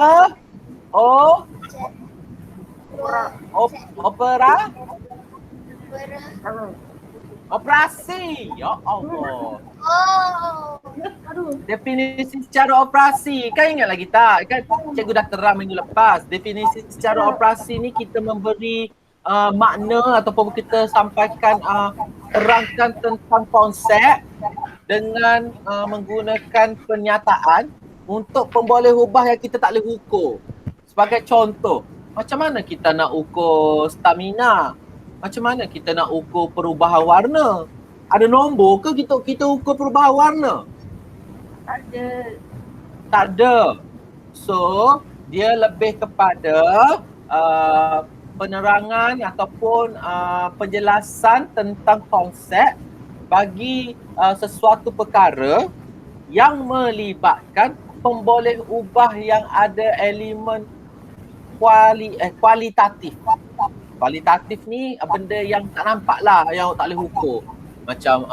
O opera operasi. Ya Allah. Definisi secara operasi. Kan ingat lagi tak? Kan cikgu dah terang minggu lepas. Definisi secara operasi ni kita memberi makna ataupun kita sampaikan terangkan tentang konsep dengan menggunakan pernyataan untuk pemboleh ubah yang kita tak boleh ukur. Sebagai contoh, macam mana kita nak ukur stamina? Macam mana kita nak ukur perubahan warna? Ada nombor ke kita ukur perubahan warna? Tak ada. So, dia lebih kepada penerangan ataupun penjelasan tentang konsep bagi sesuatu perkara yang melibatkan pemboleh ubah yang ada elemen kualitatif. Kualitatif ni benda yang tak nampak lah, yang tak boleh ukur. Macam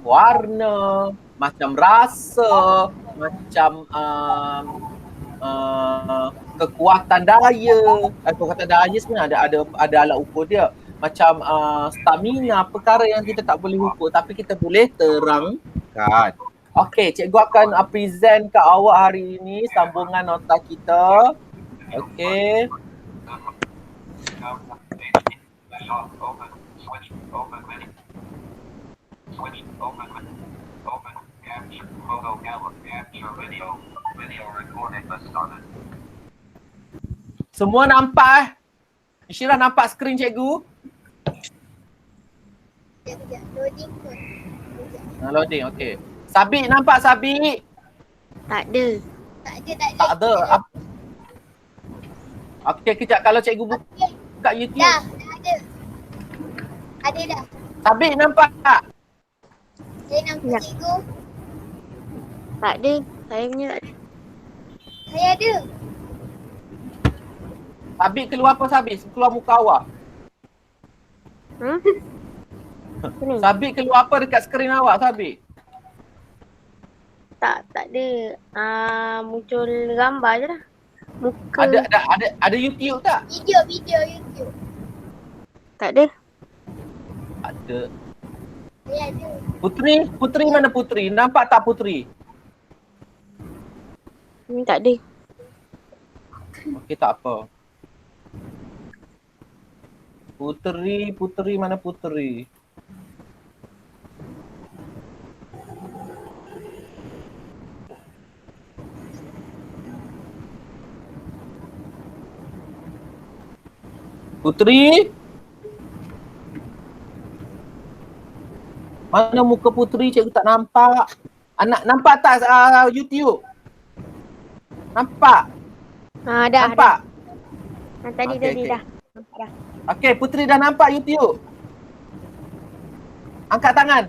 warna, macam rasa, macam kekuatan daya. Kekuatan daya sebenarnya ada alat ukur dia. Macam stamina, perkara yang kita tak boleh ukur tapi kita boleh terangkan. Okey, cikgu akan present ke awak hari ini sambungan nota kita. Okey. Semua nampak Isyirah nampak skrin cikgu? Loading pun. Loading, okey. Sabik nampak Sabik? Tak ada. Tak ada. Okey, kejap kalau cikgu buka YouTube. Dah ada. Ada dah. Sabik nampak tak? Saya nampak cikgu. Tak ada. Saya punya tak ada. Saya ada. Sabik keluar apa Sabik? Keluar muka awak. Sabik keluar apa dekat skrin awak Sabik? Tak ada. Muncul gambar je lah. Muka. Ada YouTube tak? Video YouTube. Tak ada. Ada. Saya ada. Putri mana Putri? Nampak tak Putri? Tak ada. Okey, tak apa. Putri mana Putri? Putri? Mana muka Putri? Cikgu tak nampak. Nampak tak YouTube? Nampak? Dah. Nampak? Tadi dah. Nampak dah. Okey, Putri dah nampak YouTube? Angkat tangan.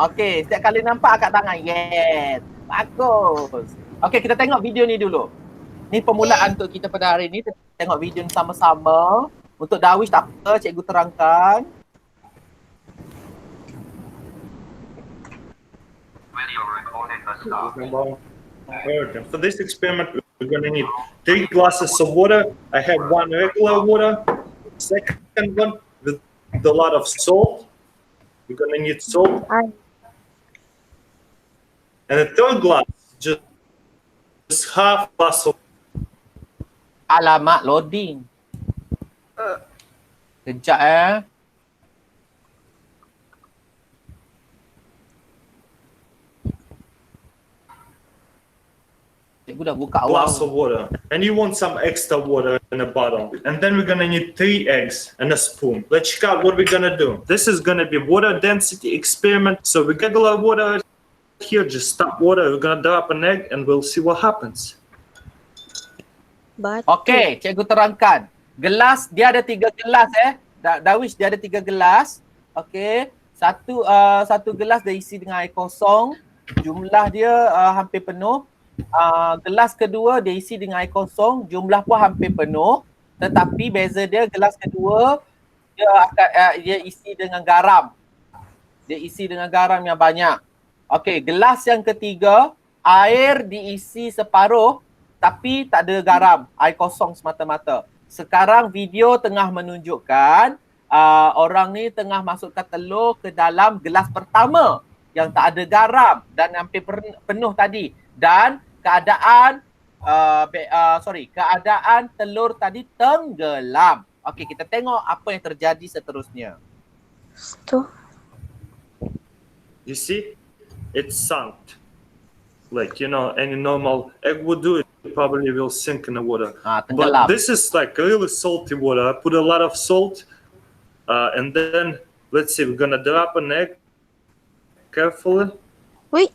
Okey, setiap kali nampak angkat tangan. Yes. Bagus. Okey, kita tengok video ni dulu. Ni permulaan untuk kita pada hari ni. Kita tengok video ni sama-sama. Untuk Darwish tak apa, cikgu terangkan. For this experiment, we're going to need 3 glasses of water. I have 1 regular water. Second one with a lot of salt. We're going to need salt. And the third glass, just half glass of. Alamak, loading. Kejap Cikgu dah buka awal. Glass of water, and you want some extra water in a bottle, and then we're gonna need 3 eggs and a spoon. Let's check out what we're gonna do. This is gonna be water density experiment. So we regular water here, just stop water. We're gonna drop an egg, and we'll see what happens. Okey, cikgu terangkan. Gelas dia ada 3 gelas Darwish dia ada 3 gelas. Okey, satu gelas dia isi dengan air kosong. Jumlah dia hampir penuh. Gelas kedua dia isi dengan air kosong, jumlah pun hampir penuh, tetapi beza dia gelas kedua dia isi dengan garam. Dia isi dengan garam yang banyak. Okey, gelas yang ketiga air diisi separuh tapi tak ada garam, air kosong semata-mata. Sekarang video tengah menunjukkan orang ni tengah masukkan telur ke dalam gelas pertama yang tak ada garam dan hampir penuh tadi, dan keadaan keadaan telur tadi tenggelam. Okey, kita tengok apa yang terjadi seterusnya. Tu. You see, it sunk. Like, you know, any normal egg would do, it probably will sink in the water. Tenggelam. But this is like really salty water. I put a lot of salt, and then let's see, we're gonna drop an egg carefully, Wait.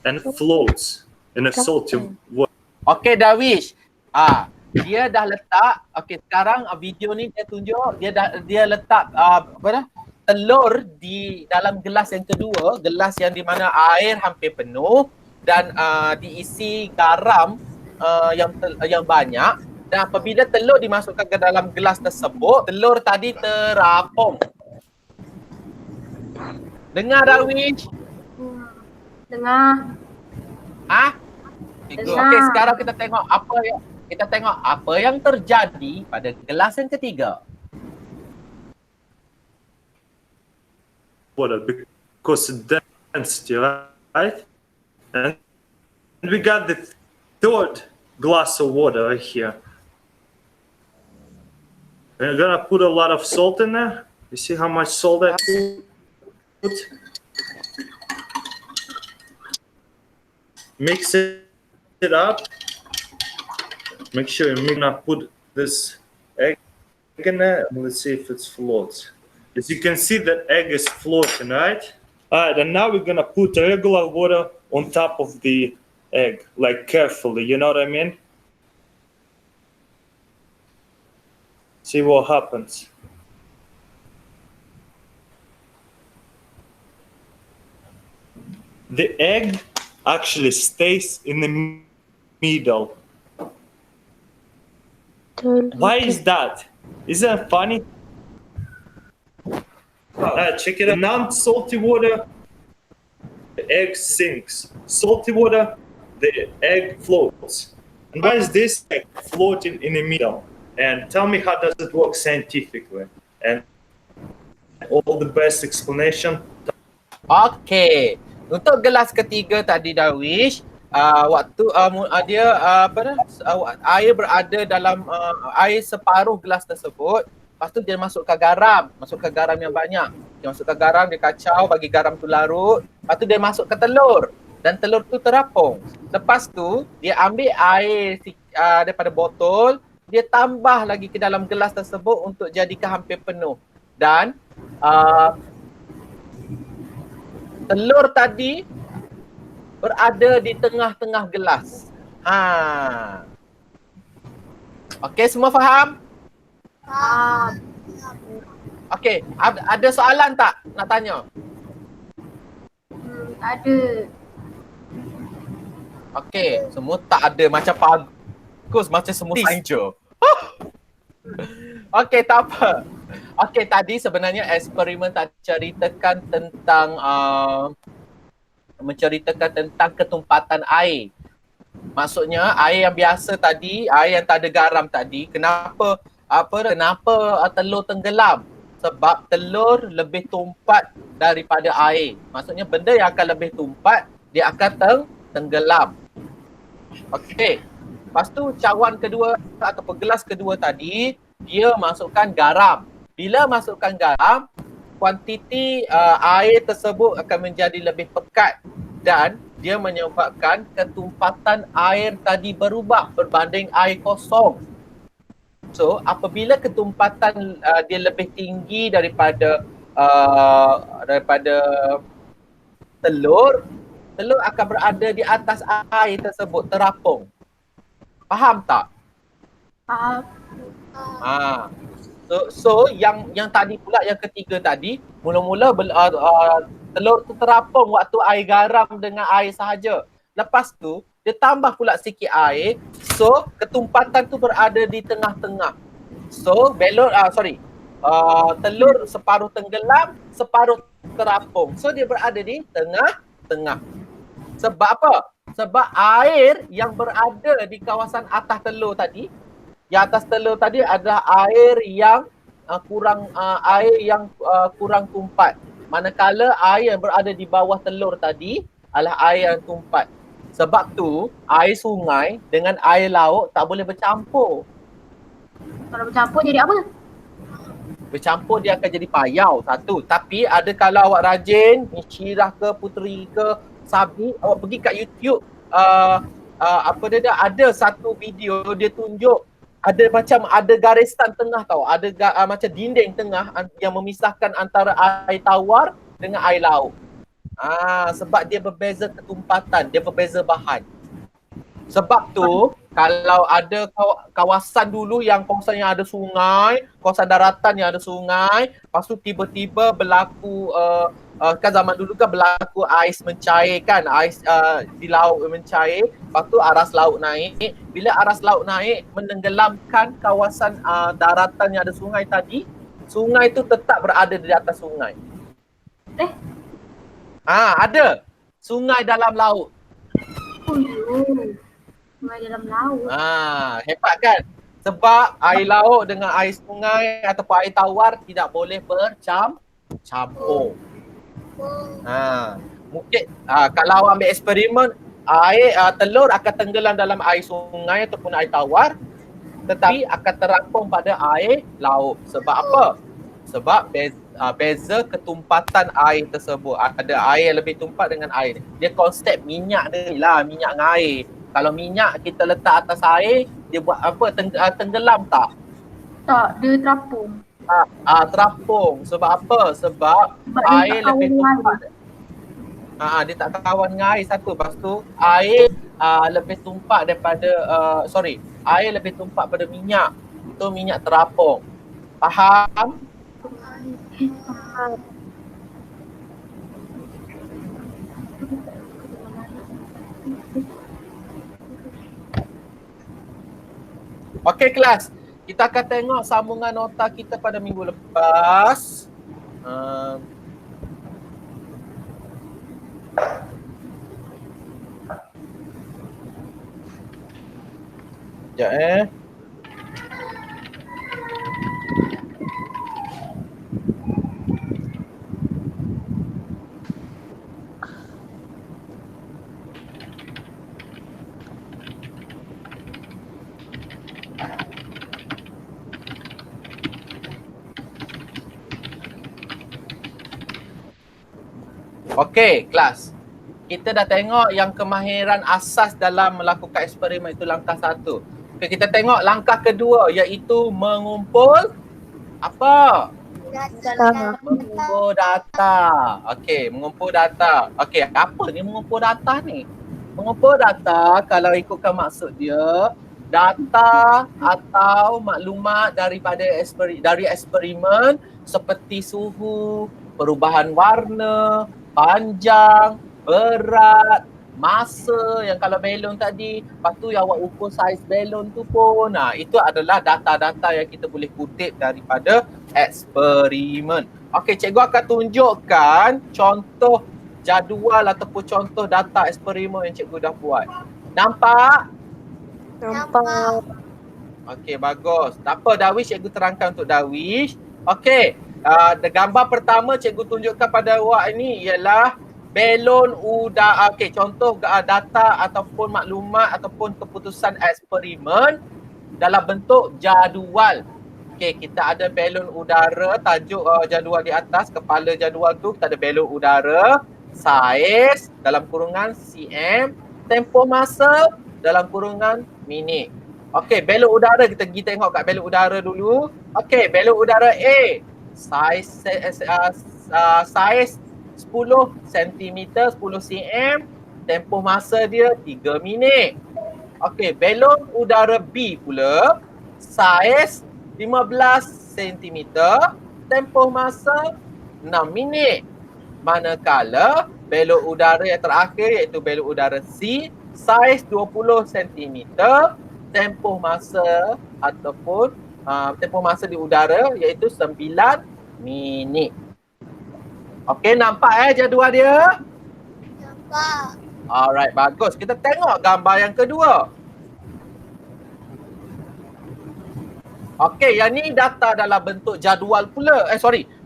and it floats in a salty water. Okey Darwish. Dia dah letak. Okey, sekarang video ni dia tunjuk dia letak telur di dalam gelas yang kedua, gelas yang di mana air hampir penuh dan diisi garam yang banyak, dan apabila telur dimasukkan ke dalam gelas tersebut, telur tadi terapung. Dengar Darwish? Dengar. Okey, sekarang kita tengok apa yang terjadi pada gelas yang ketiga. Water because of density, right? And we got the third glass of water right here. We're gonna put a lot of salt in there. You see how much salt I put? Mix it up. Make sure you not put this egg in there, and let's see if it floats. As you can see, that egg is floating, right? All right, and now we're gonna put regular water on top of the egg, like carefully, you know what I mean? See what happens. The egg actually stays in the middle. Why is that? Isn't that funny? Check it out. Non-salty water, the egg sinks. Salty water, the egg floats. And why is this egg floating in the middle? And tell me, how does it work scientifically? And all the best explanation. Okey. Untuk gelas ketiga tadi Darwish, waktu air berada dalam air separuh gelas tersebut, lepas tu dia masukkan garam yang banyak. Dia masukkan garam, dia kacau, bagi garam tu larut, lepas tu dia masukkan telur dan telur tu terapung. Lepas tu dia ambil air daripada botol, dia tambah lagi ke dalam gelas tersebut untuk jadikan hampir penuh, dan telur tadi berada di tengah-tengah gelas. Okey, semua faham? Okey, ada soalan tak nak tanya? Ada. Okey, semua tak ada, macam bagus, macam semua sainja. Okey, tak apa. Okey, tadi sebenarnya eksperimen tak ceritakan tentang menceritakan tentang ketumpatan air. Maksudnya air yang biasa tadi, air yang tak ada garam tadi, kenapa telur tenggelam? Sebab telur lebih tumpat daripada air. Maksudnya benda yang akan lebih tumpat, dia akan tenggelam. Okey. Lepas tu cawan kedua ataupun gelas kedua tadi, dia masukkan garam. Bila masukkan garam, kuantiti air tersebut akan menjadi lebih pekat dan dia menyebabkan ketumpatan air tadi berubah berbanding air kosong. So apabila ketumpatan dia lebih tinggi daripada telur akan berada di atas air tersebut, terapung. Faham tak? Faham. So yang tadi pula, yang ketiga tadi, mula-mula telur tu terapung waktu air garam dengan air sahaja. Lepas tu dia tambah pula sikit air, so ketumpatan tu berada di tengah-tengah. So telur separuh tenggelam, separuh terapung. So dia berada di tengah-tengah. Sebab apa? Sebab air yang berada di kawasan atas telur tadi, yang atas telur tadi adalah air yang kurang tumpat. Manakala air yang berada di bawah telur tadi adalah air yang tumpat. Sebab tu air sungai dengan air laut tak boleh bercampur. Kalau bercampur jadi apa? Bercampur dia akan jadi payau satu. Tapi ada kalau awak rajin, Syirah ke Puteri ke Sabi, awak pergi kat YouTube, ada satu video dia tunjuk ada garisan tengah tau, macam dinding tengah yang memisahkan antara air tawar dengan air laut. Sebab dia berbeza ketumpatan, dia berbeza bahan. Sebab tu kalau ada kawasan dulu yang kawasan yang ada sungai, kawasan daratan yang ada sungai, lepas tu tiba-tiba berlaku kan zaman dulu kan berlaku ais mencair kan, ais di laut mencair, lepas tu aras laut naik. Bila aras laut naik menenggelamkan kawasan daratan yang ada sungai tadi, sungai tu tetap berada di atas sungai. Ada sungai dalam laut. Sungai dalam laut. Hebat kan? Sebab air laut dengan air sungai ataupun air tawar tidak boleh bercampur. Mungkin kalau awak ambil eksperimen, telur akan tenggelam dalam air sungai ataupun air tawar, tetapi akan terapung pada air laut. Sebab apa? Sebab beza ketumpatan air tersebut. Ada air yang lebih tumpat dengan air. Dia konsep minyak ni lah, minyak dengan air. Kalau minyak kita letak atas air, dia buat apa? Tenggelam tak? Tak, dia terapung. Terapung. Sebab apa? Sebab air lebih tumpat. Dia tak kawan dengan air satu. Lepas tu air lebih tumpat daripada air lebih tumpat pada minyak. Itu minyak terapung. Faham? Okey kelas, kita akan tengok sambungan nota kita pada minggu lepas. Sekejap Okey, kelas. Kita dah tengok yang kemahiran asas dalam melakukan eksperimen itu langkah 1. Okey, kita tengok langkah kedua iaitu mengumpul apa? Mengumpul data. Okey, mengumpul data. Okey, apa ni mengumpul data ni? Mengumpul data kalau ikutkan maksud dia, data atau maklumat dari eksperimen seperti suhu, perubahan warna, panjang, berat, masa yang kalau belon tadi, lepas tu yang awak ukur saiz belon tu pun. Itu adalah data-data yang kita boleh kutip daripada eksperimen. Okey, cikgu akan tunjukkan contoh jadual ataupun contoh data eksperimen yang cikgu dah buat. Nampak? Nampak. Okey, bagus. Tak apa Darwish, cikgu terangkan untuk Darwish. Okey. Gambar pertama cikgu tunjukkan pada awak ini ialah belon udara. Okey, contoh data ataupun maklumat ataupun keputusan eksperimen dalam bentuk jadual. Okey, kita ada belon udara, tajuk jadual di atas, kepala jadual tu kita ada belon udara, saiz dalam kurungan cm, tempoh masa dalam kurungan minit. Okey, belon udara kita pergi tengok kat belon udara dulu. Okey, belon udara A. Saiz 10 cm, 10 cm, tempoh masa dia 3 minit. Okey, belon udara B pula, saiz 15 cm, tempoh masa 6 minit. Manakala belon udara yang terakhir iaitu belon udara C, saiz 20 cm, tempoh masa ataupun tempoh masa di udara iaitu 9 minit. Okey, nampak jadual dia? Nampak. Alright, bagus. Kita tengok gambar yang kedua. Okey, yang ni data dalam bentuk jadual pula.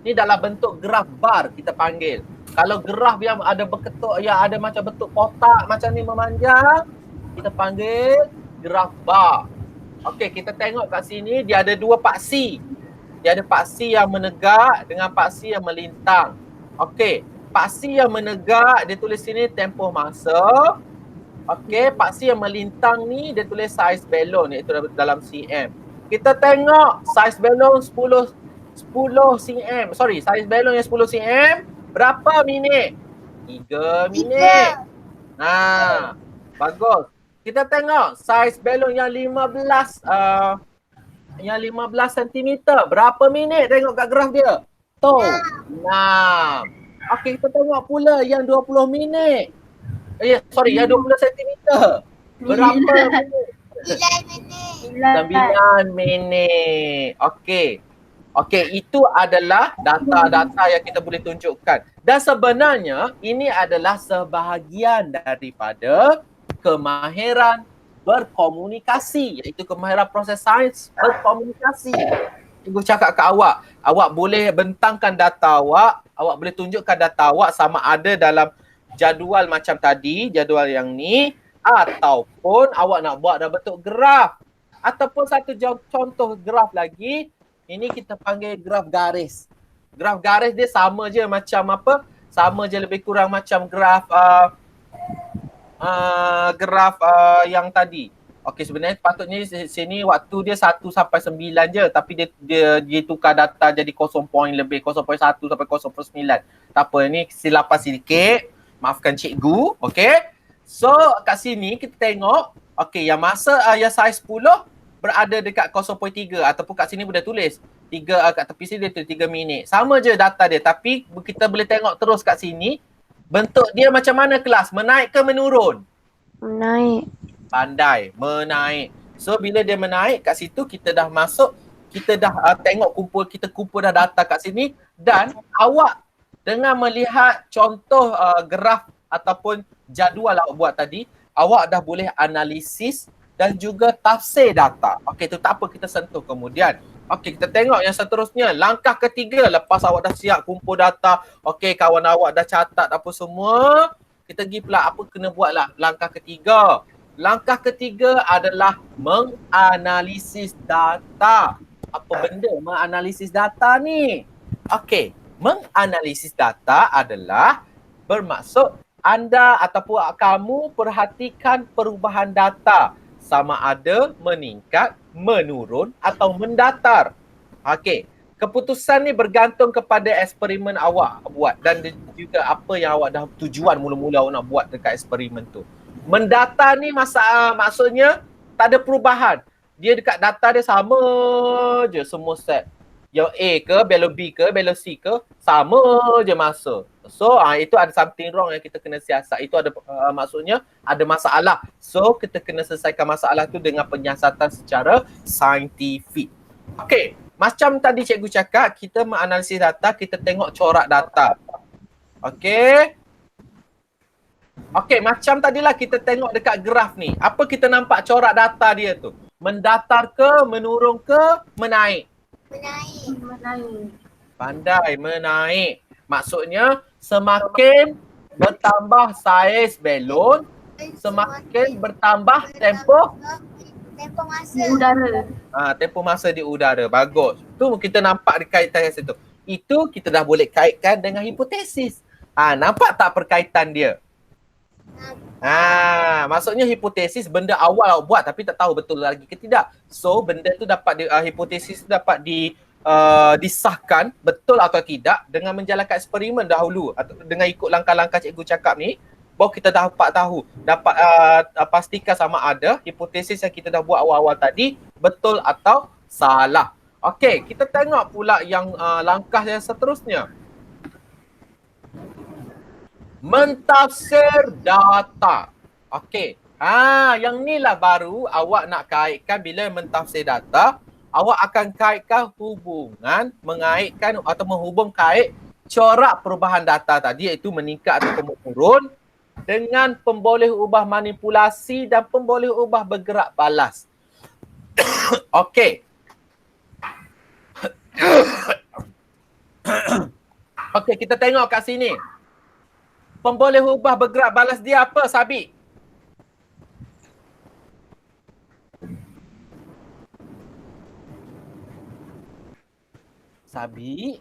Ni dalam bentuk graf bar kita panggil. Kalau graf yang ada berketuk, yang ada macam bentuk kotak macam ni memanjang, kita panggil graf bar. Okey, kita tengok kat sini dia ada dua paksi. Dia ada paksi yang menegak dengan paksi yang melintang. Okey, paksi yang menegak dia tulis sini tempoh masa. Okey, paksi yang melintang ni dia tulis saiz balon iaitu dalam cm. Kita tengok saiz balon 10 cm. Saiz balon yang 10 cm berapa minit? 3 minit. Nah, bagus. Kita tengok saiz balon yang 15 cm berapa minit? Tengok kat graf dia. Tu. 6. Okey, kita tengok pula yang 20 minit. Yang 20 cm. Berapa minit? 9 minit. Okey. Okey, itu adalah data-data yang kita boleh tunjukkan. Dan sebenarnya ini adalah sebahagian daripada kemahiran berkomunikasi, iaitu kemahiran proses sains berkomunikasi. Cikgu cakap ke awak boleh bentangkan data awak boleh tunjukkan data awak sama ada dalam jadual macam tadi, jadual yang ni, ataupun awak nak buat dalam bentuk graf. Ataupun satu contoh graf lagi, ini kita panggil graf garis. Graf garis dia sama je macam apa? Sama je lebih kurang macam graf yang tadi. Okey, sebenarnya patutnya sini waktu dia 1 sampai 9 je, tapi dia tukar data jadi 0 point lebih, 0.1 sampai 0.9. Tak apa, ni silapan sedikit. Maafkan cikgu, okey. So kat sini kita tengok, okey, yang masa yang saiz 10 berada dekat 0.3 ataupun kat sini boleh tulis 3 kat tepi sini dia tulis 3 minit. Sama je data dia, tapi kita boleh tengok terus kat sini bentuk dia macam mana kelas? Menaik ke menurun? Menaik. Pandai, menaik. So bila dia menaik kat situ kita dah masuk, kita dah tengok kita kumpul dah data kat sini, dan awak dengan melihat contoh graf ataupun jadual awak buat tadi, awak dah boleh analisis dan juga tafsir data. Okey, tu tak apa, kita sentuh kemudian. Okey, kita tengok yang seterusnya. Langkah ketiga lepas awak dah siap kumpul data, okey, kawan awak dah catat apa semua, kita pergi pula apa kena buatlah langkah ketiga. Langkah ketiga adalah menganalisis data. Apa benda menganalisis data ni? Okey, menganalisis data adalah bermaksud anda ataupun kamu perhatikan perubahan data sama ada meningkat, menurun atau mendatar. Okey, keputusan ni bergantung kepada eksperimen awak buat dan juga apa yang awak dah tujuan mula-mula awak nak buat dekat eksperimen tu. Mendatar ni maksudnya tak ada perubahan. Dia dekat data dia sama je semua set. Yang A ke, belok B ke, belok C ke, sama je masa. So itu ada something wrong yang kita kena siasat. Itu ada maksudnya ada masalah. So kita kena selesaikan masalah tu dengan penyiasatan secara saintifik. Okey, macam tadi cikgu cakap, kita menganalisis data, kita tengok corak data. Okey. Okey, macam tadilah kita tengok dekat graf ni. Apa kita nampak corak data dia tu? Mendatar ke, menurun ke, menaik? Menaik. Pandai, menaik. Maksudnya semakin bertambah saiz balon, semakin bertambah tempoh Di udara. tempoh masa di udara. Bagus. Tu kita nampak dikaitkan kat situ. Itu kita dah boleh kaitkan dengan hipotesis. Nampak tak perkaitan dia? Maksudnya hipotesis benda awal awak buat tapi tak tahu betul lagi ke tidak. So benda tu dapat hipotesis tu dapat disahkan betul atau tidak dengan menjalankan eksperimen dahulu atau dengan ikut langkah-langkah cikgu cakap ni, baru kita dapat tahu, dapat pastikan sama ada hipotesis yang kita dah buat awal-awal tadi betul atau salah. Okey, kita tengok pula yang langkah yang seterusnya. Mentafsir data. Okey. Yang ni lah baru awak nak kaitkan bila mentafsir data. Awak akan kaitkan hubungan, mengaitkan atau menghubung kait corak perubahan data tadi iaitu meningkat atau menurun dengan pemboleh ubah manipulasi dan pemboleh ubah bergerak balas. Okey. Okey, kita tengok kat sini. Pemboleh ubah bergerak balas dia apa, Sabi? Sabi?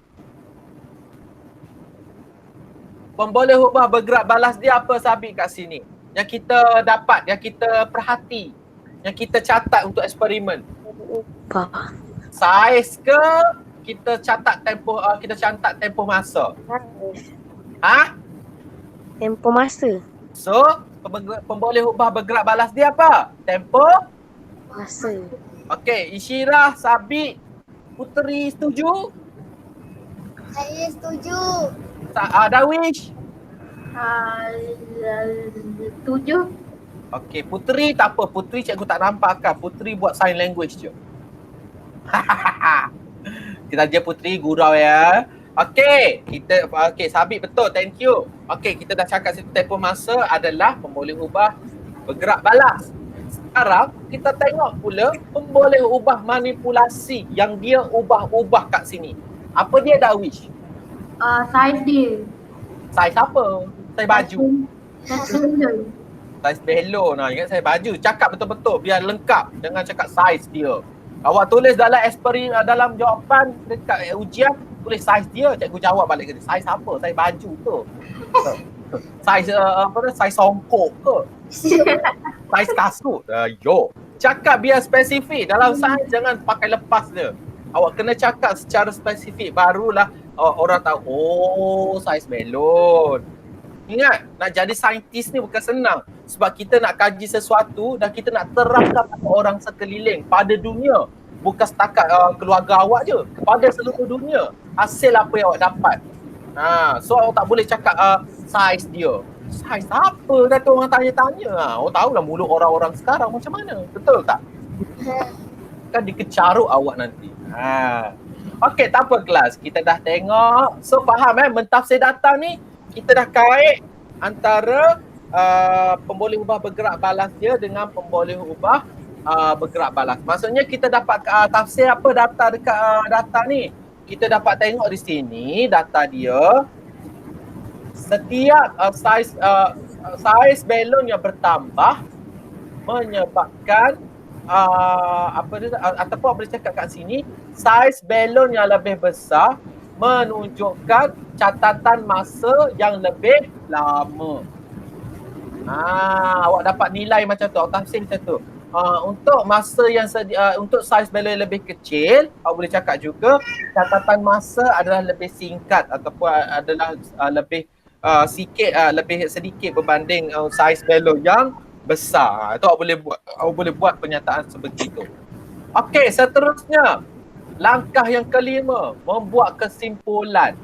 Pemboleh ubah bergerak balas dia apa, Sabi, kat sini? Yang kita dapat, yang kita perhati, yang kita catat untuk eksperimen. Ubah. Saiz ke kita catat tempoh masa? Ha? Tempoh masa. So, pemboleh ubah bergerak balas dia apa? Tempoh Masa. Okey, Isyirah, Sabi, Puteri setuju? Saya setuju. Darwish? Tujuh. Okey, Puteri tak apa. Puteri cikgu tak nampak kan. Puteri buat sign language je. Kita je Puteri gurau ya. Okey, Sabi betul. Thank you. Okey, kita dah cakap situ tempoh masa adalah pemboleh ubah bergerak balas. Sekarang kita tengok pula pemboleh ubah manipulasi yang dia ubah-ubah kat sini. Apa dia, Darwish? Saiz dia. Saiz apa? Saiz baju. Saiz belon. Ingat saiz baju. Cakap betul-betul biar lengkap. Jangan cakap saiz dia. Awak tulis dalam dalam jawapan dekat ujian, tulis saiz dia. Cikgu jawab balik ke dia. Saiz apa? Saiz baju ke? Saiz saiz songkok ke? Saiz kasut. Yo. Cakap biar spesifik. Dalam saiz jangan pakai lepas dia. Awak kena cakap secara spesifik, barulah orang tahu, oh, saiz melon. Ingat, nak jadi saintis ni bukan senang. Sebab kita nak kaji sesuatu dan kita nak terapkan pada orang sekeliling, pada dunia. Bukan setakat keluarga awak je, pada seluruh dunia. Hasil apa yang awak dapat. So awak tak boleh cakap saiz dia. Saiz apa? Kata orang tanya-tanya. Awak tahulah mulut orang-orang sekarang macam mana. Betul tak? Kan dikecaruk awak nanti. Okey, tak apa kelas. Kita dah tengok. So faham mentafsir data ni kita dah kait antara pemboleh ubah bergerak balas dia dengan pemboleh ubah bergerak balas. Maksudnya kita dapat tafsir apa data dekat data ni. Kita dapat tengok di sini data dia. Setiap saiz belon yang bertambah menyebabkan ataupun boleh cakap kat sini, saiz belon yang lebih besar menunjukkan catatan masa yang lebih lama. Awak dapat nilai macam tu, awak tafsir macam tu. Untuk masa yang untuk saiz belon yang lebih kecil, awak boleh cakap juga catatan masa adalah lebih singkat ataupun adalah lebih sedikit berbanding saiz belon yang besar. Itu awak boleh buat pernyataan sebegitu. Okey, seterusnya langkah yang kelima, membuat kesimpulan.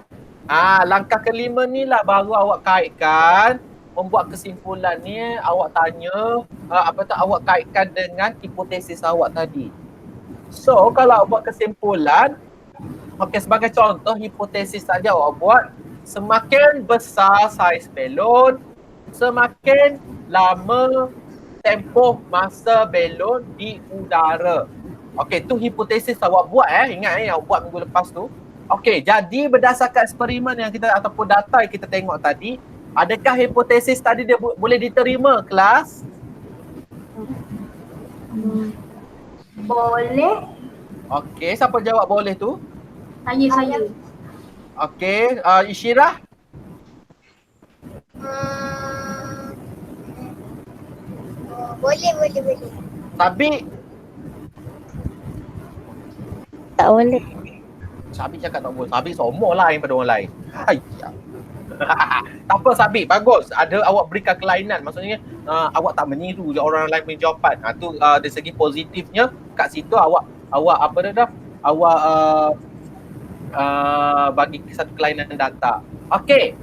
Langkah kelima ni lah baru awak kaitkan. Membuat kesimpulan ni awak tanya awak kaitkan dengan hipotesis awak tadi. So kalau awak buat kesimpulan, okey, sebagai contoh hipotesis saja awak buat, semakin besar saiz belon, semakin lama tempoh masa belon di udara. Okey, tu hipotesis awak buat ingat awak buat minggu lepas tu. Okey, jadi berdasarkan eksperimen yang kita ataupun data yang kita tengok tadi, adakah hipotesis tadi dia boleh diterima kelas? Boleh. Okey, siapa jawab boleh tu? Saya. Okey, Isyirah? Boleh. Sabi? Tak boleh. Sabi cakap tak boleh. Sabi sombong lain pada orang lain. Hayya. Tak apa Sabi, bagus. Ada awak berikan kelainan. Maksudnya awak tak meniru je orang lain punya jawapan. Tu dari segi positifnya kat situ awak bagi satu kelainan data. Okey.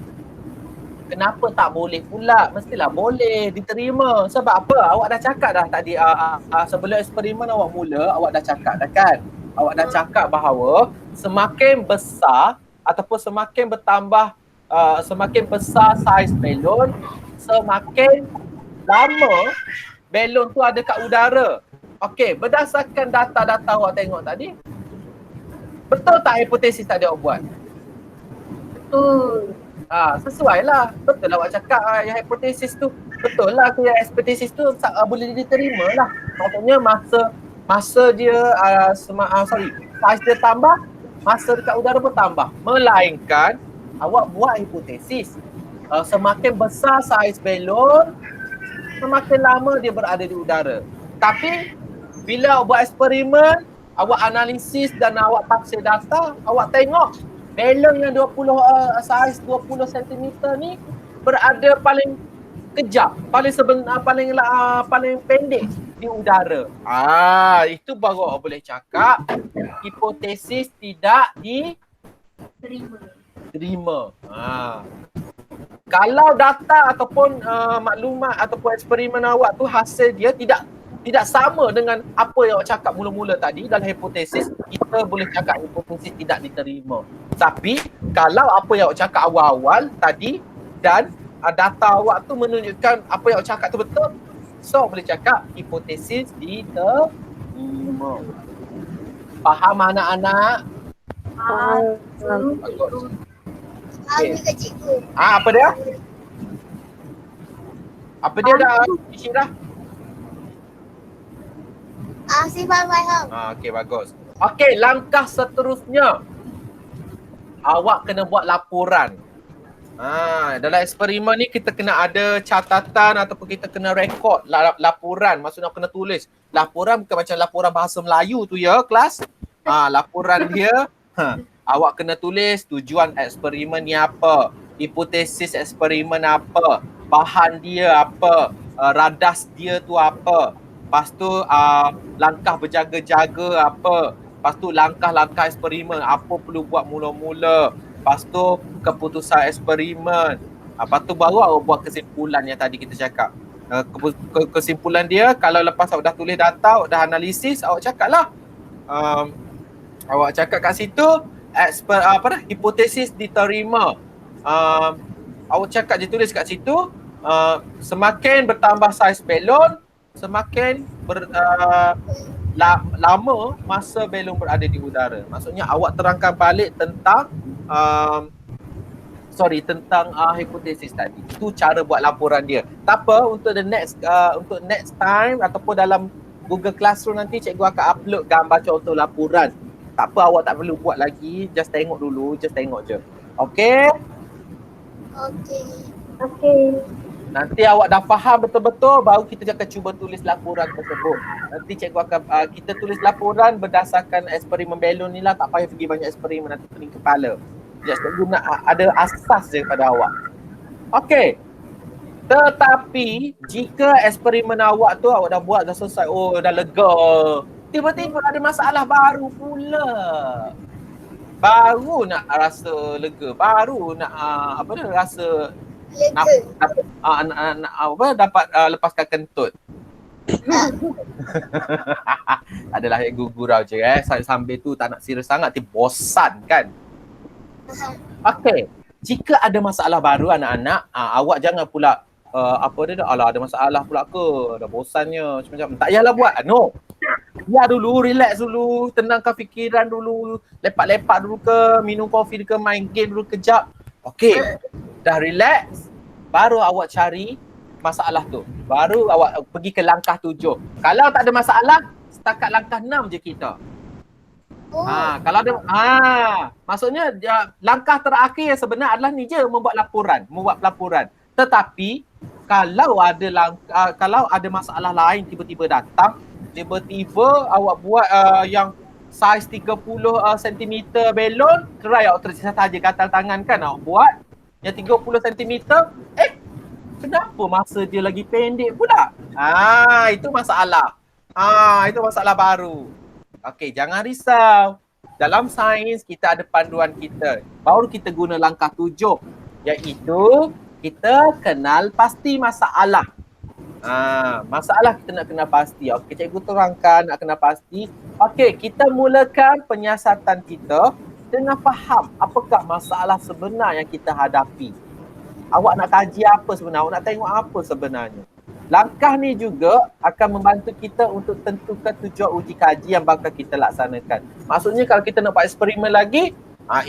Kenapa tak boleh pula? Mestilah boleh diterima. Sebab apa? Awak dah cakap dah tadi sebelum eksperimen awak mula, awak dah cakap dah kan? Awak dah cakap bahawa semakin besar ataupun semakin bertambah semakin besar saiz belon, semakin lama balon tu ada kat udara. Okey, berdasarkan data-data awak tengok tadi, betul tak hipotesis tadi awak buat? Betul. Sesuai lah. Betul lah awak cakap yang hipotesis tu. Betul lah yang hipotesis tu boleh diterima lah. Maksudnya masa dia, saiz dia tambah, masa dekat udara pun tambah. Melainkan awak buat hipotesis. Semakin besar saiz balon, semakin lama dia berada di udara. Tapi bila awak buat eksperimen, awak analisis dan awak tafsir data, awak tengok balon yang 20 cm ni berada paling kejap, paling pendek di udara. Itu baru awak boleh cakap hipotesis tidak diterima. Kalau data ataupun maklumat ataupun eksperimen awak tu hasil dia tidak sama dengan apa yang awak cakap mula-mula tadi dalam hipotesis, kita boleh cakap hipotesis tidak diterima. Tapi kalau apa yang awak cakap awal-awal tadi dan data awak tu menunjukkan apa yang awak cakap tu betul, so boleh cakap hipotesis diterima. Faham anak-anak? Bagus. Okay. Juga cikgu. Apa dia? Apa dia dah isi dah? Saya faham. Okey, bagus. Okey, langkah seterusnya. Awak kena buat laporan. Dalam eksperimen ni kita kena ada catatan ataupun kita kena rekod laporan. Maksudnya kena tulis. Laporan bukan macam laporan bahasa Melayu tu ya, kelas. Laporan dia, awak kena tulis tujuan eksperimen ni apa, hipotesis eksperimen apa, bahan dia apa, radas dia tu apa. Lepas tu langkah berjaga-jaga apa. Lepas tu langkah-langkah eksperimen, apa perlu buat mula-mula. Lepas tu keputusan eksperimen. Lepas tu baru awak buat kesimpulan yang tadi kita cakap. Kesimpulan dia, kalau lepas awak dah tulis data, awak dah analisis, awak cakap lah. Awak cakap kat situ, hipotesis diterima. Awak cakap dia tulis kat situ, semakin bertambah saiz balon, semakin lama masa balon berada di udara. Maksudnya awak terangkan balik tentang tentang hipotesis tadi. Itu cara buat laporan dia. Tak apa, untuk next time ataupun dalam Google Classroom nanti cikgu akan upload gambar contoh laporan. Tak apa, awak tak perlu buat lagi, just tengok dulu, just tengok je. Okey? Okey. Nanti awak dah faham betul-betul, baru kita akan cuba tulis laporan tersebut. Nanti cikgu akan, kita tulis laporan berdasarkan eksperimen balon ni lah, tak payah pergi banyak eksperimen, nanti pening kepala. Just cikgu nak ada asas je pada awak. Okey. Tetapi, jika eksperimen awak tu awak dah buat, dah selesai, dah lega, tiba-tiba ada masalah baru pula. Baru nak rasa lega, baru nak rasa dapat lepaskan kentut. Adalah gurau je sambil tu tak nak serius sangat, bosan kan. Okey, jika ada masalah baru anak-anak, awak jangan pula ada masalah pula ke, dah bosannya macam tak payahlah buat. No. Biar dulu, relax dulu, tenangkan fikiran dulu, lepak-lepak dulu ke, minum kopi ke, main game dulu kejap. Okey, dah relax, baru awak cari masalah tu. Baru awak pergi ke langkah 7. Kalau tak ada masalah, setakat langkah 6 je kita. Kalau ada, maksudnya langkah terakhir sebenarnya adalah ni je, membuat pelaporan. Tetapi kalau ada masalah lain tiba-tiba datang, tiba-tiba awak buat yang saiz 30 cm balon, try awak saja gatal tangan kan awak buat yang 30 cm, kenapa masa dia lagi pendek pula? Itu masalah. Itu masalah baru. Okey, jangan risau. Dalam sains kita ada panduan kita. Baru kita guna langkah 7, iaitu kita kenal pasti masalah. Masalah kita nak kenal pasti. Okey, cikgu terangkan nak kenal pasti. Okey, kita mulakan penyiasatan kita dengan faham apakah masalah sebenar yang kita hadapi. awak nak kaji apa sebenarnya, awak nak tengok apa sebenarnya. Langkah ni juga akan membantu kita untuk tentukan tujuan uji kaji yang bakal kita laksanakan. Maksudnya kalau kita nak buat eksperimen lagi,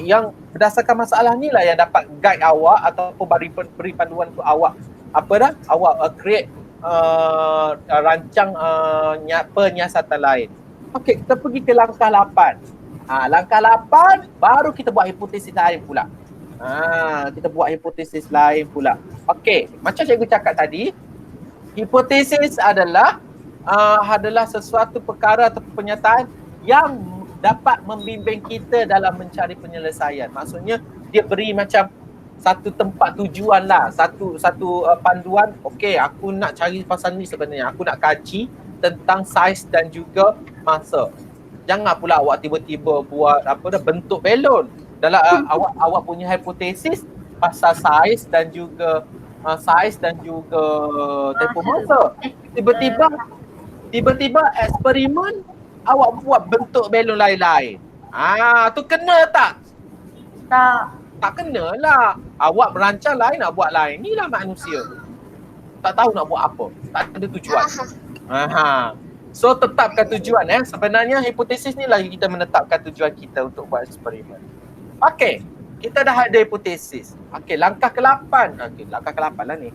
yang berdasarkan masalah ni lah yang dapat guide awak ataupun beri panduan untuk awak create rancang penyiasatan lain. Okey, kita pergi ke langkah 8. Langkah 8 baru kita buat hipotesis lain pula. Kita buat hipotesis lain pula. Okey, macam cikgu cakap tadi, hipotesis adalah sesuatu perkara atau penyataan yang dapat membimbing kita dalam mencari penyelesaian. Maksudnya dia beri macam satu tempat tujuan lah, satu panduan. Okey, aku nak cari pasal ni sebenarnya. Aku nak kaji tentang saiz dan juga masa. Jangan pula awak tiba-tiba buat bentuk belon. Dalam awak punya hipotesis pasal saiz dan juga tempoh masa. Tiba-tiba eksperimen awak buat bentuk belon lain-lain. Tu kena tak? Tak kena lah. Awak merancang lain, nak buat lain. Inilah manusia. Tak tahu nak buat apa. Tak ada tujuan. So tetapkan tujuan. Sebenarnya hipotesis ni lagi kita menetapkan tujuan kita untuk buat eksperimen. Okey, kita dah ada hipotesis. Okey, langkah ke-8. Okey, langkah ke-8 lah ni.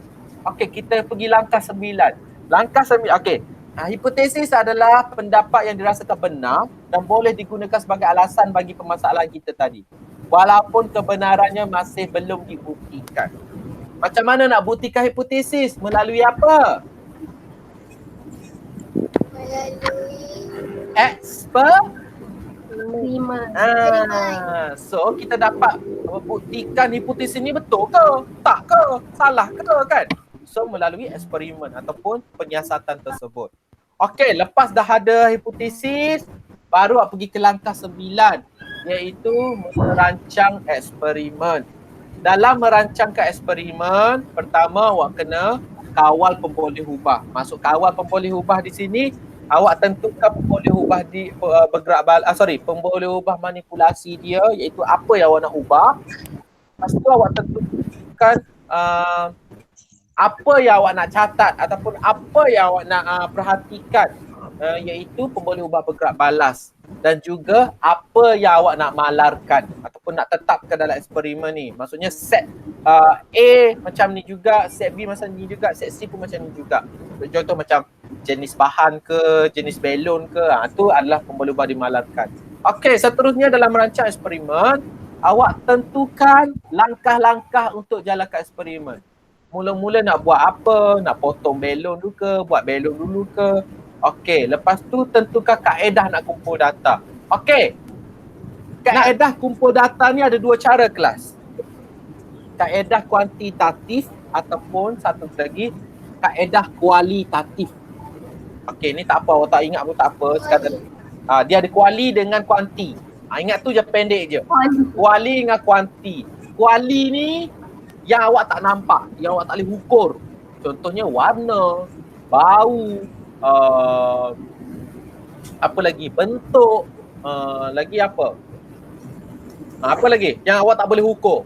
Okey, kita pergi langkah 9. Langkah 9, okey. Hipotesis adalah pendapat yang dirasakan benar dan boleh digunakan sebagai alasan bagi permasalahan kita tadi. Walaupun kebenarannya masih belum dibuktikan. Macam mana nak buktikan hipotesis? Melalui apa? So kita dapat membuktikan hipotesis ni betul ke? Tak ke? Salah ke kan? So melalui eksperimen ataupun penyiasatan tersebut. Okey, lepas dah ada hipotesis, baru awak pergi ke langkah 9, iaitu merancang eksperimen. Dalam merancangkan eksperimen, pertama awak kena kawal pemboleh ubah. Maksud kawal pemboleh ubah di sini, awak tentukan pemboleh ubah di pemboleh ubah manipulasi dia, iaitu apa yang awak nak ubah. Lepas tu awak tentukan apa yang awak nak catat ataupun apa yang awak nak perhatikan, iaitu pemboleh ubah bergerak balas, dan juga apa yang awak nak malarkan ataupun nak tetapkan dalam eksperimen ni. Maksudnya set A macam ni juga, set B macam ni juga, set C pun macam ni juga. Contoh macam jenis bahan ke, jenis belon ke, itu adalah pemboleh ubah dimalarkan. Okey, seterusnya dalam merancang eksperimen, awak tentukan langkah-langkah untuk jalankan eksperimen. Mula-mula nak buat apa, nak potong belon dulu ke, buat belon dulu ke. Okey, lepas tu tentukan kaedah nak kumpul data. Okey, kaedah kumpul data ni ada dua cara kelas. Kaedah kuantitatif ataupun satu lagi kaedah kualitatif. Okey, ni tak apa, awak tak ingat pun tak apa. Sekadar dia ada kuali dengan kuanti. Ingat tu je, pendek je. Kuali dengan kuanti. Kuali ni yang awak tak nampak, yang awak tak boleh ukur. Contohnya warna, bau, apa lagi, bentuk, lagi apa? Apa lagi yang awak tak boleh ukur?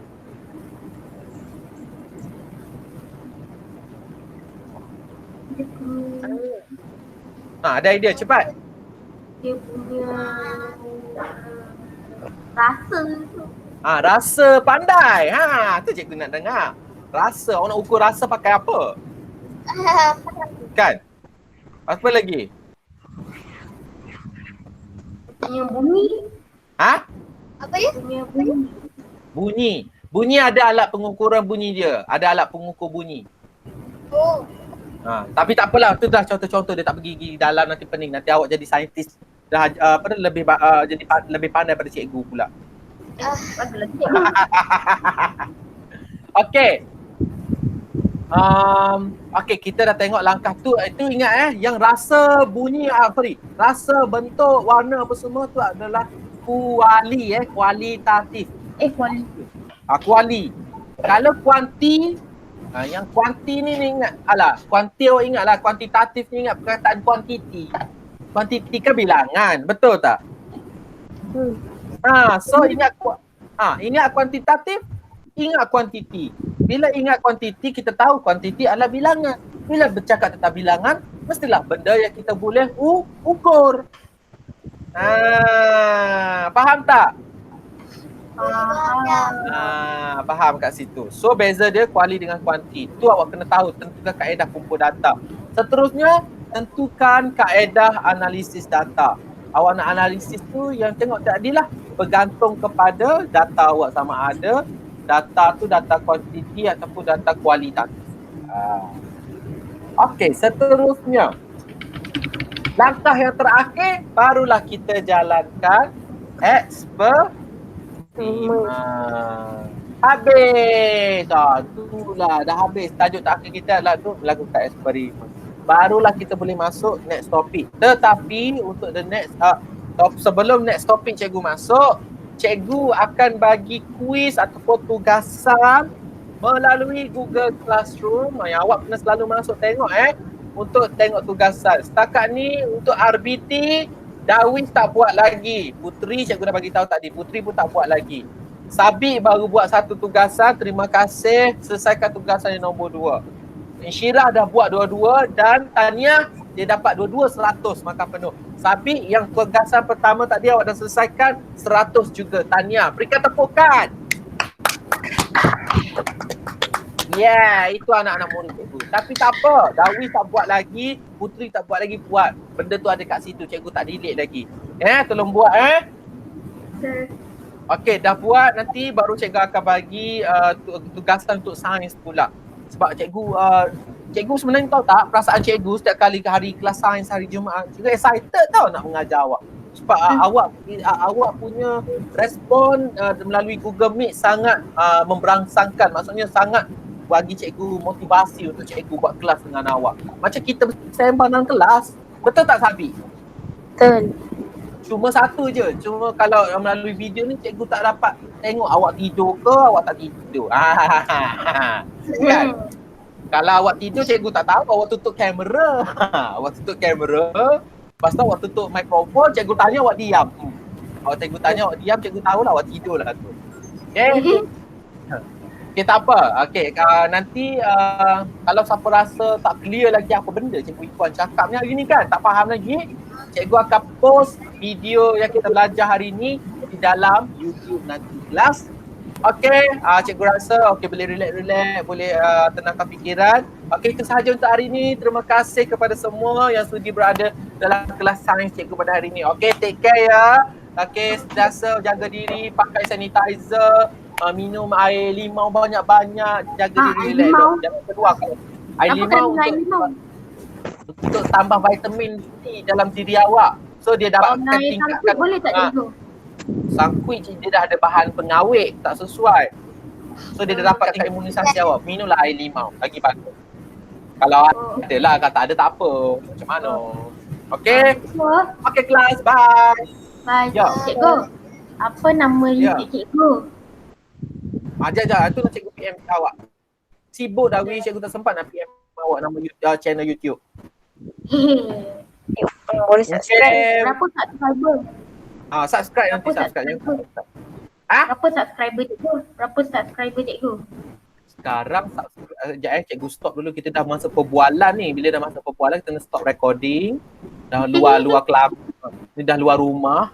Ada idea, cepat. Dia punya rasa tu. Rasa, pandai. Tu cikgu nak dengar. Rasa, awak nak ukur rasa pakai apa? Kan? Apa lagi? Punya bunyi. Apa dia? Punya bunyi. Bunyi. Bunyi ada alat pengukuran bunyi dia. Ada alat pengukur bunyi. Oh. Tapi tak apalah, tu dah contoh-contoh, dia tak pergi dalam, nanti pening. Nanti awak jadi saintis dah jadi lebih pandai pada cikgu pula. Okey. Okey, kita dah tengok langkah tu. Itu ingat yang rasa, bunyi, rasa, bentuk, warna apa semua tu adalah kualitatif. Kuali. Kalau kuanti, yang kuanti ni ingat, kuanti awak ingat lah, kuantitatif ni ingat perkataan kuantiti. Kuantiti kan bilangan, betul tak? So ingat kuantitatif, ingat kuantiti. Bila ingat kuantiti, kita tahu kuantiti adalah bilangan. Bila bercakap tentang bilangan, mestilah benda yang kita boleh ukur. Faham tak? Faham kat situ. So beza dia kuali dengan kuanti. Tu awak kena tahu, tentukan kaedah kumpul data. Seterusnya, tentukan kaedah analisis data. Awak nak analisis tu yang tengok tadi lah, bergantung kepada data awak sama ada data tu data kuantiti ataupun data kualitas. Okey, seterusnya. Langkah yang terakhir barulah kita jalankan habis. Itulah dah habis. Tajuk terakhir kita adalah tu melakukan eksperimen. Barulah kita boleh masuk next topic. Tetapi untuk the next sebelum next topic cikgu masuk, cikgu akan bagi kuis ataupun tugasan melalui Google Classroom yang awak kena selalu masuk tengok untuk tengok tugasan. Setakat ni untuk RBT Darwis tak buat lagi. Putri cikgu dah bagi tahu tadi, Putri pun tak buat lagi. Sabi baru buat satu tugasan, terima kasih, selesaikan tugasan yang nombor 2. Insyirah dah buat dua-dua dan Tania dia dapat dua-dua 100 makan penuh. Sabi yang tugasan pertama tadi awak dah selesaikan 100 juga. Tania, berikan tepukan. Itu anak-anak murid cikgu. Tapi tak apa, Darwis tak buat lagi, Putri tak buat lagi, buat. Benda tu ada kat situ, cikgu tak delete lagi. Tolong buat Okey, dah buat, nanti baru cikgu akan bagi tugasan untuk sains pula. Sebab cikgu sebenarnya tahu tak, perasaan cikgu setiap kali ke hari kelas sains hari Jumaat, cikgu excited tau nak mengajar awak. Sebab awak punya respon melalui Google Meet sangat memberangsangkan, maksudnya sangat bagi cikgu motivasi untuk cikgu buat kelas dengan awak. Macam kita sembang dalam kelas, betul tak Sabi? Betul. Cuma satu je, cuma kalau melalui video ni cikgu tak dapat tengok awak tidur ke awak tak tidur. Kan? Kalau awak tidur cikgu tak tahu, awak tutup kamera. Awak tutup kamera, lepas tu awak tutup mikrofon, cikgu tanya awak diam. Awak cikgu tanya awak diam, cikgu tahulah awak tidur lah tu. Okay, tak apa. Okay, nanti kalau siapa rasa tak clear lagi apa benda Cikgu Ikhwan cakap ni hari ni kan, tak faham lagi, cikgu akan post video yang kita belajar hari ni di dalam YouTube nanti kelas. Okay, cikgu rasa boleh relax, boleh tenangkan fikiran. Okay, itu sahaja untuk hari ni. Terima kasih kepada semua yang sudi berada dalam kelas sains cikgu pada hari ni. Okay, take care ya. Okay, sentiasa jaga diri, pakai sanitizer, minum air limau banyak-banyak, jaga diri relax. Jangan keluar kalau air limau untuk tambah vitamin C dalam diri awak. So dia dapatkan tingkatkan. Boleh tak cikgu? Sangkuit dia dah ada bahan pengawet tak sesuai. So dia dah dapat tingkat imunisasi awak. Minumlah air limau lagi bagus. Kalau ada lah, kalau tak ada tak apa. Macam mana? Okay. Okay kelas, bye. Bye. Cikgu, apa nama YouTube cikgu? Sekejap, tu nak cikgu PM awak. Sibuk dah weh, cikgu tak sempat nak PM awak nama channel YouTube. Boleh subscribe. Berapa subscriber? Subscribe nanti, subscribe. Berapa subscriber cikgu? Berapa subscriber cikgu? Sekarang sekejap cikgu stop dulu, kita dah masa perbualan ni. Bila dah masa perbualan kita kena stop recording. Dah luar kelab. Ni dah luar rumah.